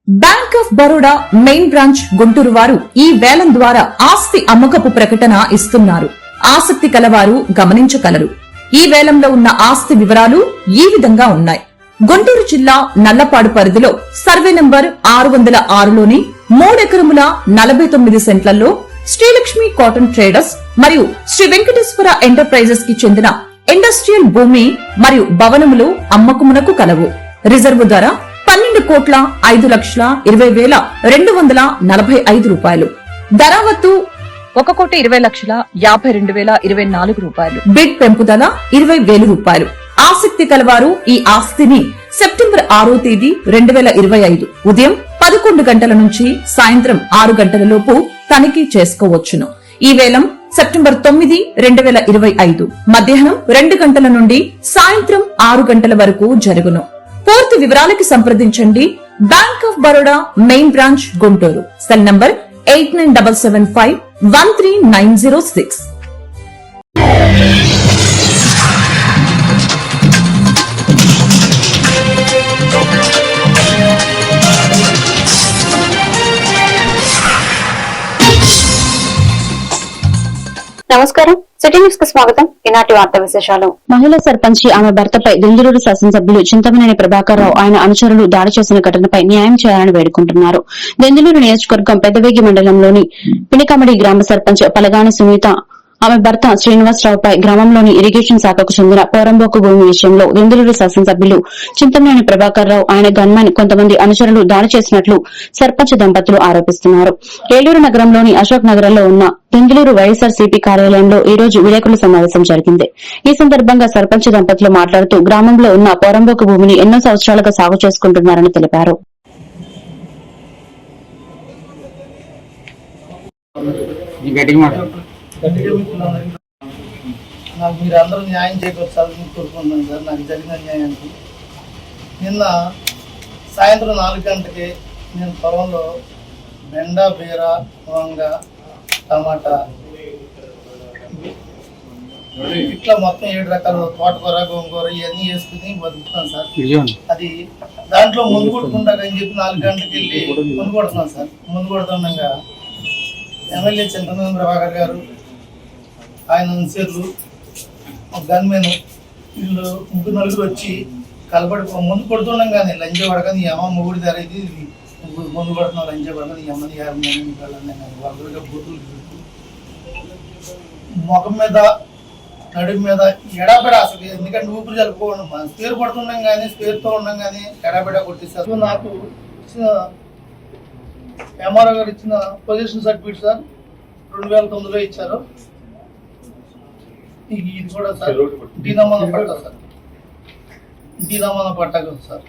Bank of Baroda main branch Guntur వారు ఈ వేలం ద్వారా ఆస్తి అమ్మకపు ప్రకటన ఇస్తున్నారు. ఆసక్తి కలవారు గమనించగలరు. ఈ వేలంలో ఉన్న ఆస్తి వివరాలు ఈ విధంగా ఉన్నాయి. గుంటూరు జిల్లా నల్లపాడు పరిధిలో సర్వే నంబర్ 606లోని 3 ఎకరముల 49 సెంట్లలో శ్రీలక్ష్మి కాటన్ ట్రేడర్స్ మరియు శ్రీ వెంకటేశ్వర ఎంటర్ప్రైజెస్ కి చెందిన ఇండస్ట్రియల్ భూమి మరియు భవనములు అమ్మకమునకు కలవు. రిజర్వు ధర 12,20,20,245 రూపాయలు. ధరావత్తు 1,20,52,024 రూపాయలు. బిడ్ పెంపుదల 20,000 రూపాయలు. ఆసక్తి కలవారు ఈ ఆస్తిని సెప్టెంబర్ 6వ తేదీ 2025 ఉదయం 11 గంటల నుంచి సాయంత్రం 6 గంటల లోపు తనిఖీ చేసుకోవచ్చును. ఈ వేలం సెప్టెంబర్ 9, 2025 మధ్యాహ్నం 2 గంటల నుండి సాయంత్రం 6 గంటల వరకు జరుగును. పూర్తి వివరాలకి సంప్రదించండి. Bank of Baroda main branch Guntur. Cell number 8975513906. నమస్కారం, సిటీ న్యూస్ కు స్వాగతం. ఈనాటి వార్తా విశేషాలు. మహిళా సర్పంచి ఆమె భర్తపై దెందులూరు శాసనసభ్యులు చింతమనేని ప్రభాకర్ రావు ఆయన అనుచరులు దాడి చేసిన ఘటనపై న్యాయం చేయాలని వేడుకుంటున్నారు. దెందులూరు నియోజకవర్గం పెద్దవేగి మండలంలోని పినికమడి గ్రామ సర్పంచ్ పలగాని సునీత ఆమె భర్త శ్రీనివాసరావుపై గ్రామంలోని ఇరిగేషన్ శాఖకు చెందిన పోరంబోకు భూమి విషయంలో దెందులూరు శాసనసభ్యులు చింతమనేని ప్రభాకర్ రావు ఆయన గన్మెన్ కొంతమంది అనుచరులు దాడి చేసినట్లు సర్పంచ్ దంపతులు ఆరోపిస్తున్నారు. ఏలూరు నగరంలోని అశోక్ నగరంలో ఉన్న దెందులూరు వైఎస్ఆర్సీపీ కార్యాలయంలో ఈ రోజు విలేకరుల సమావేశం జరిగింది. ఈ సందర్భంగా సర్పంచ్ దంపతులు మాట్లాడుతూ గ్రామంలో ఉన్న పోరంబోకు భూమిని ఎన్నో సంవత్సరాలుగా సాగు చేసుకుంటున్నారని తెలిపారు. నాకు మీరు అందరూ న్యాయం చేకూర్చాలని కోరుకుంటున్నాను సార్. నాకు జరిగిన న్యాయానికి నిన్న సాయంత్రం 4 గంటలకి నేను పొలంలో బెండ, బీర, వంగ, టమాటా ఇట్లా మొత్తం 7 రకాల తోటకూర, గోంగూర ఇవన్నీ వేసుకుని బతుకుతున్నాను సార్. అది దాంట్లో ముందు కొట్టుకుంటాక అని చెప్పి 4 గంటలకు వెళ్ళి ముందు కొడుతున్నాను సార్. ముందు కొడుతుండగా ఎమ్మెల్యే చింతమనేని ప్రభాకర్ గారు, ఆయన అనుచరులు, గన్మెన్ వీళ్ళు 3-4 వచ్చి కలబడి ముందు కొడుతుండగానే లంచే పడకని ఈ అమ్మ మొగుడి ధర ఇది ముందు కొడుతున్నావు, లంచే పడకని ఈ అమ్మని వాళ్ళగా బుద్ధులు ముఖం మీద, నడుము మీద ఎడాపెడ అసలు. ఎందుకంటే ఊపిరి జరుపుకోవడం స్పేర్ పడుతుండం కానీ స్పేర్తో ఉండడం కానీ ఎడాపెడ కొట్టేస్తారు. నాకు ఇచ్చిన ఎంఆర్ఓ గారు ఇచ్చిన పొజిషన్ సర్టిఫికేట్ సార్ 2009లో ఇచ్చారు. ఇది కూడా సార్ దీనమాన పట్ట సార్, దీనమాన పట్ట కదా సార్.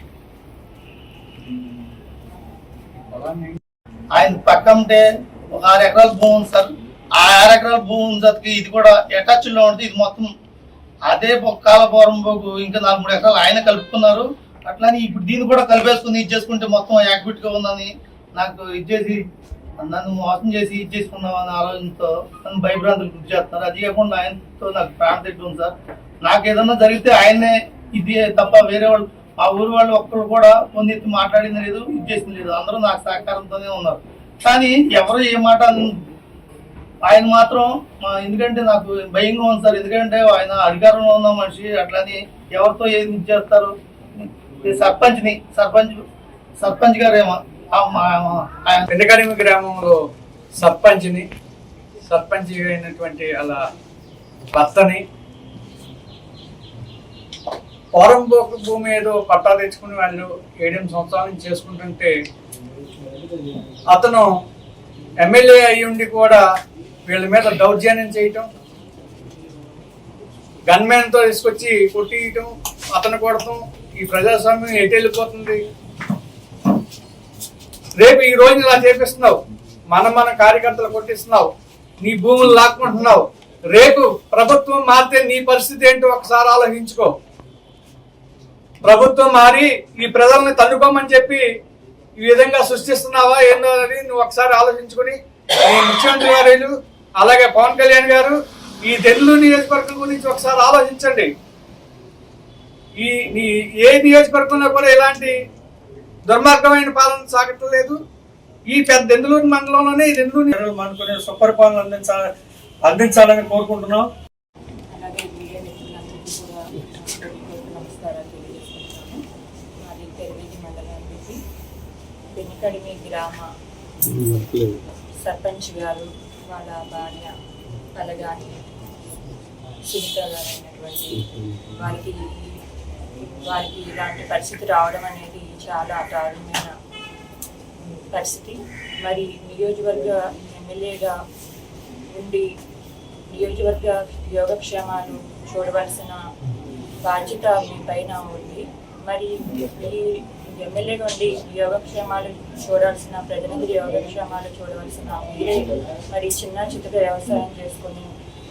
ఆయన పక్క ఉంటే ఒక 6 ఎకరాల భూమి ఉంది సార్. ఆ 6 ఎకరాల భూమి ఉంది, ఇది కూడా అటాచ్ లో ఉంటుంది. ఇది మొత్తం అదే కాలపురం పోగు ఇంకా 4-3 ఎకరాలు ఆయన కలుపుకున్నారు. అట్లానే ఇప్పుడు దీన్ని కూడా కలిపేసుకుని ఇది చేసుకుంటే మొత్తం యాక్టివిటీగా ఉందని నాకు ఇచ్చేసి నన్ను మోసం చేసి ఇది చేసుకున్నామని ఆలోచనతో నన్ను భయభ్రాంతులు గుర్తు చేస్తున్నారు. అది కాకుండా ఆయనతో నాకు ప్రాణ తెట్టు ఉంది సార్. నాకు ఏదన్నా జరిగితే ఆయనే ఇది తప్ప వేరే వాళ్ళు, మా ఊరు వాళ్ళు ఒక్కరు కూడా పొందెత్తి మాట్లాడింది లేదు, ఇది చేసింది లేదు. అందరూ నాకు సహకారంతోనే ఉన్నారు. కానీ ఎవరు ఏ మాట ఆయన మాత్రం ఎందుకంటే నాకు భయంగా ఉంది సార్. ఎందుకంటే ఆయన అధికారంలో ఉన్న మనిషి, అట్లని ఎవరితో ఏది చేస్తారు. సర్పంచ్ గారేమో పెద్దకడి గ్రామంలో సర్పంచ్ అయినటువంటి అలా భర్తని పోరంబోకు భూమి ఏదో పట్టా తెచ్చుకుని వాళ్ళు 7 సంవత్సరాల నుంచి చేసుకుంటుంటే అతను ఎమ్మెల్యే అయ్యి ఉండి కూడా వీళ్ళ మీద దౌర్జన్యం చేయటం, గన్మెన్తో తీసుకొచ్చి కొట్టియటం, అతను కొడతాం. ఈ ప్రజాస్వామ్యం ఎటు వెళ్ళిపోతుంది? రేపు ఈ రోజు ఇలా చేపిస్తున్నావు, మన కార్యకర్తలు కొట్టిస్తున్నావు, నీ భూములు లాక్కుంటున్నావు. రేపు ప్రభుత్వం మారితే నీ పరిస్థితి ఏంటో ఒకసారి ఆలోచించుకో. ప్రభుత్వం మారి ఈ ప్రజల్ని తన్నుకోమని చెప్పి ఈ విధంగా సృష్టిస్తున్నావా ఏందో అని నువ్వు ఒకసారి ఆలోచించుకుని ముఖ్యమంత్రి గారు అలాగే పవన్ కళ్యాణ్ గారు ఈ దెందులూరు నియోజకవర్గం గురించి ఒకసారి ఆలోచించండి. ఈ ఏ నియోజకవర్గంలో కూడా ఇలాంటి దుర్మార్గమైన పాలన సాగట్లేదు. ఈ పెద్ద దెందులూరు మండలంలోనే ఈ దెందులూరు అనుకునే సుపరిపాలన అందించాలని కోరుకుంటున్నాం. అలాగే మీడియా మిత్రులందరికీ కూడా నమస్కారాలు తెలియజేసుకుంటున్నాను. మాది పెరివేగి మండలానికి పెనికడిమి గ్రామ సర్పంచ్ గారు వాళ్ళ భార్య కలగాని సునీత గారు అయినటువంటి వారికి ఇలాంటి పరిస్థితి రావడం అనేది చాలా దారుణమైన పరిస్థితి. మరి నియోజకవర్గ ఎమ్మెల్యేగా ఉండి నియోజకవర్గ యోగక్షేమాలు చూడవలసిన బాధ్యత మీ పైన ఉంది. మరి ఈ ఎమ్మెల్యేగా ఉండి యోగక్షేమాలు చూడాల్సిన ప్రజలందరి యోగక్షేమాలు చూడవలసిన మీరే మరి చిన్న చితక వ్యవసాయం చేసుకుని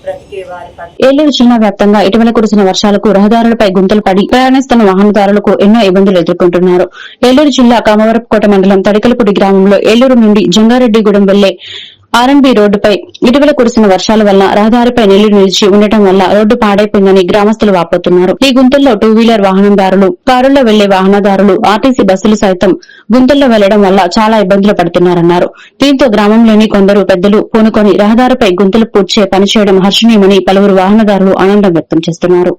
బ్రతికే వారి ఏలూరు జిల్లా వ్యాప్తంగా ఇటీవల కురిసిన వర్షాలకు రహదారులపై గుంతలు పడి ప్రయాణిస్తున్న వాహనదారులకు ఎన్నో ఇబ్బందులు ఎదుర్కొంటున్నారు. ఏలూరు జిల్లా కామవరపుకోట మండలం తడికలపూడి గ్రామంలో ఏలూరు నుండి జంగారెడ్డిగూడెం వెళ్లే ఆర్ఎన్బి రోడ్డుపై ఇటీవల కురిసిన వర్షాల వల్ల రహదారిపై నీళ్లు నిలిచి ఉండటం వల్ల రోడ్డు పాడైపోయిందని గ్రామస్తులు వాపోతున్నారు. ఈ గుంతల్లో 2-వీలర్ వాహనదారులు, కారుల్లో వెళ్లే వాహనదారులు, ఆర్టీసీ బస్సులు సైతం గుంతల్లో వెళ్లడం వల్ల చాలా ఇబ్బందులు పడుతున్నారన్నారు. దీంతో గ్రామంలోని కొందరు పెద్దలు పూనుకొని రహదారిపై గుంతలు పూడ్చే పనిచేయడం హర్షణీయమని పలువురు వాహనదారులు ఆనందం వ్యక్తం చేస్తున్నారు.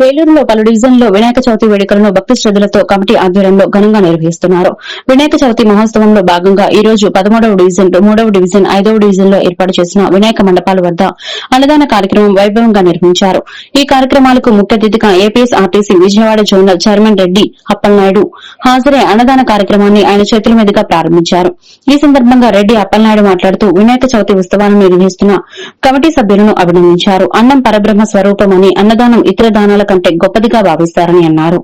ఏలూరులో పలు డివిజన్లో వినాయక చవితి వేడుకలను భక్తి శ్రద్దలతో కమిటీ ఆధ్వర్యంలో ఘనంగా నిర్వహిస్తున్నారు. వినాయక చవితి మహోత్సవంలో భాగంగా ఈ రోజు 13వ డివిజన్, 3వ డివిజన్, 5వ డివిజన్లో ఏర్పాటు చేసిన వినాయక మండపాల వద్ద అన్నదాన కార్యక్రమం వైభవంగా నిర్వహించారు. ఈ కార్యక్రమాలకు ముఖ్య అతిథిగా APSRTC Vijayawada zonal chairman Reddy Appalanaidu హాజరై అన్నదాన కార్యక్రమాన్ని ఆయన చేతుల మీదుగా ప్రారంభించారు. ఈ సందర్భంగా రెడ్డి అప్పలనాయుడు మాట్లాడుతూ వినాయక చవితి ఉత్సవాలను నిర్వహిస్తున్న కమిటీ సభ్యులను అభినందించారు. అన్నం పరబ్రహ్మ స్వరూపమని, అన్నదానం ఇతర దానాల కంటే గొప్పదిగా భావిస్తారని అన్నారు.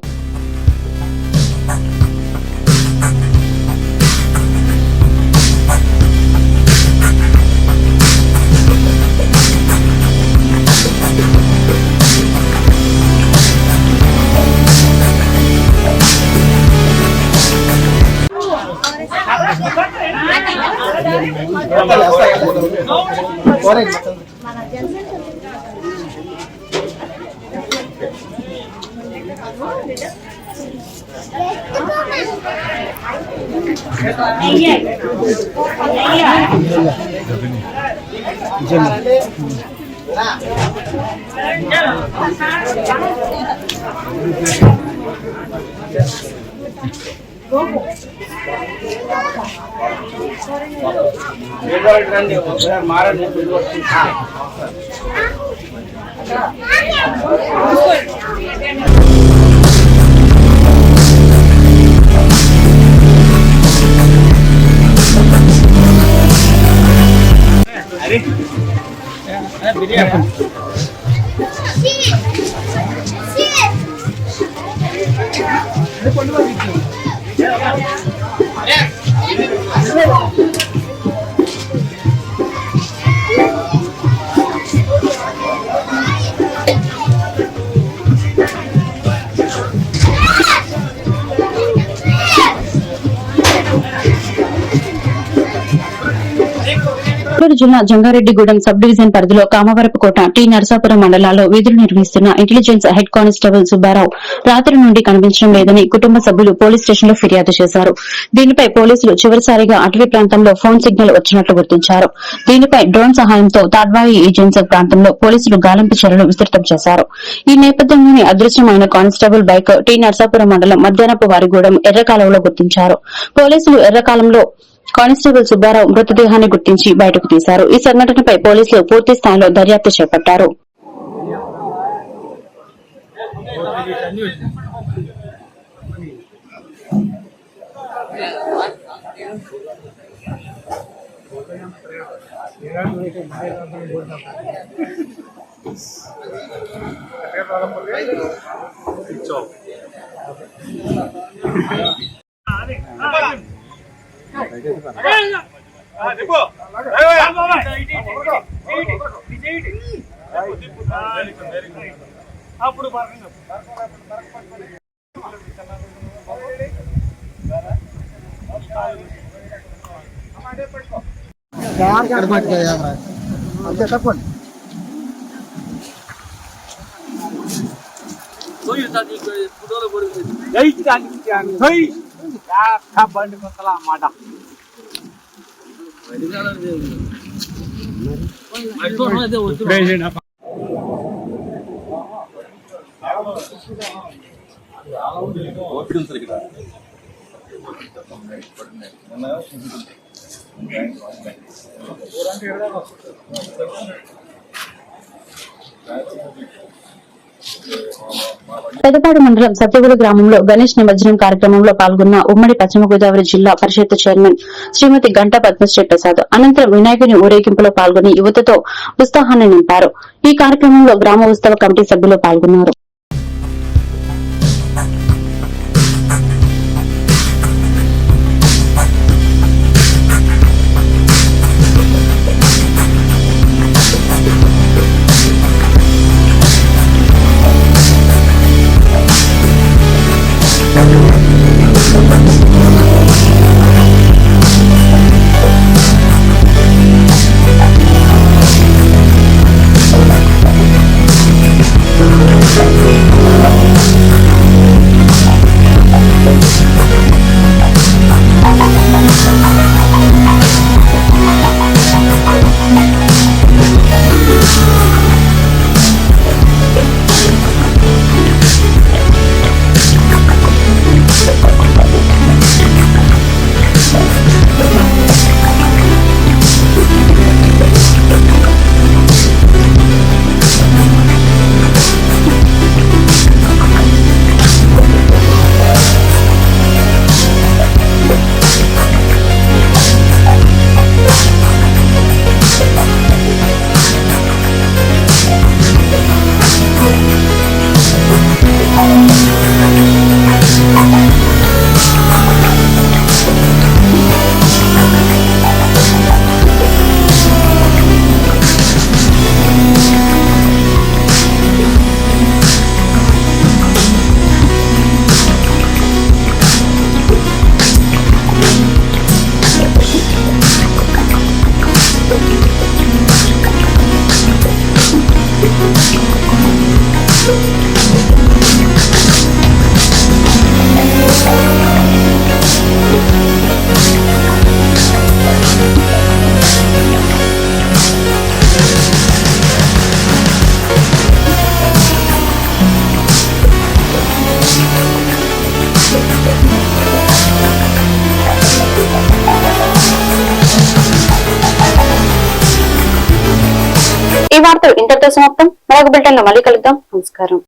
గుంటూరు జిల్లా జంగారెడ్డిగూడెం సబ్ డివిజన్ పరిధిలో కామవరపుకోట టి నరసాపురం మండలాల్లో విధులు నిర్వహిస్తున్న ఇంటెలిజెన్స్ హెడ్ కానిస్టేబుల్ సుబ్బారావు రాత్రి నుండి కనిపించడం లేదని కుటుంబ సభ్యులు పోలీస్ స్టేషన్లో ఫిర్యాదు చేశారు. దీనిపై పోలీసులు చివరిసారిగా అటవీ ప్రాంతంలో ఫోన్ సిగ్నల్ వచ్చినట్లు గుర్తించారు. దీనిపై డ్రోన్ సహాయంతో తాడ్వాయి ఏజెన్సీ ప్రాంతంలో పోలీసులు గాలింపు చర్యలు విస్తృతం చేశారు. ఈ నేపథ్యంలోనే అదృశ్యమైన కానిస్టేబుల్ బైక్ టి నరసాపురం మండలం మధ్యాహ్నపు వారిగూడెం ఎర్రకాలువలో గుర్తించారు. పోలీసులు ఎర్రకాలంలో కానిస్టేబుల్ సుబ్బారావు మృతదేహాన్ని గుర్తించి బయటకు తీశారు. ఈ సంఘటనపై పోలీసులు పూర్తి స్థాయిలో దర్యాప్తు చేపట్టారు. పెదపాడు మండలం సత్యగుడి గ్రామంలో గణేష్ నిమజ్జనం కార్యక్రమంలో పాల్గొన్న ఉమ్మడి పశ్చిమ గోదావరి జిల్లా పరిషత్ చైర్మన్ శ్రీమతి గంటా పద్మశ్రీ ప్రసాద్ అనంతరం వినాయకుని ఊరేగింపులో పాల్గొని యువతతో ఉత్సాహాన్ని నింపారు. ఈ కార్యక్రమంలో గ్రామ ఉత్సవ కమిటీ సభ్యులు పాల్గొన్నారు. ఈ వార్తలు ఇంతటితో సమాప్తం. మరొక బులెటిన్ లో మళ్ళీ కలుద్దాం. నమస్కారం.